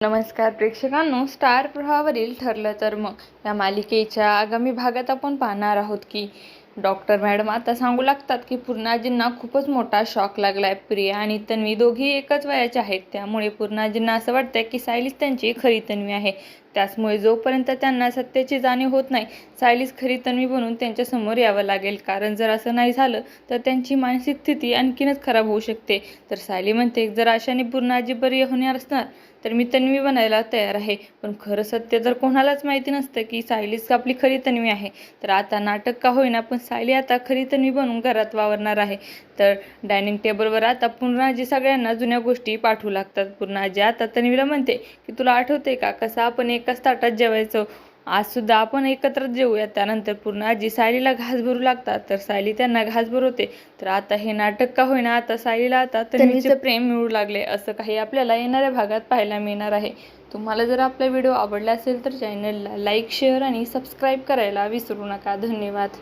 नमस्कार प्रेक्षकांनो, स्टार प्रवाहावरील ठरलं तर मग या मालिकेच्या आगामी भागात आपण पाहणार आहोत की डॉक्टर मॅडम आता सांगू लागतात की पूर्णाजींना खूपच मोठा शॉक लागलाय. प्रिया आणि तन्वी दोघी एकच वयाच्या आहेत, त्यामुळे पूर्णाजींना असं वाटतंय की सायलीच त्यांची खरी तन्वी आहे. त्याचमुळे जोपर्यंत त्यांना सत्याची जाणीव होत नाही, सायलीच खरी तन्वी बनून त्यांच्यासमोर यावं लागेल. कारण जर असं नाही झालं तर त्यांची मानसिक स्थिती आणखीनच खराब होऊ शकते. तर सायली म्हणते, जर अशाने पूर्णाजी बरी होणार असणार तर मी तन्वी बनायला तयार आहे. पण खरं सत्य जर कोणालाच माहिती नसतं की सायलीच आपली खरी तन्वी आहे, तर आता नाटक का होईना पण सायली आता खरी तन्वी बनून घरात वावरणार आहे. तर डायनिंग टेबलवर आता पूर्णाजी सगळ्यांना जुन्या गोष्टी पाठवू लागतात. पूर्णाजी आता तन्वीला म्हणते की तुला आठवते का कसं आपण एकाच ताटात जेवायचो, आज सुद्धा आपण एकत्रच जेवूया. त्यानंतर पूर्णाजी सायलीला घास भरू लागतात, तर सायली त्यांना घास भरवते. तर आता हे नाटक का होईना आता सायलीला आता तन्वीचं प्रेम मिळू लागले, असं काही आपल्याला येणाऱ्या भागात पाहायला मिळणार आहे. तुम्हाला जर आपला व्हिडिओ आवडला असेल तर चॅनलला लाईक, शेअर आणि सबस्क्राईब करायला विसरू नका. धन्यवाद.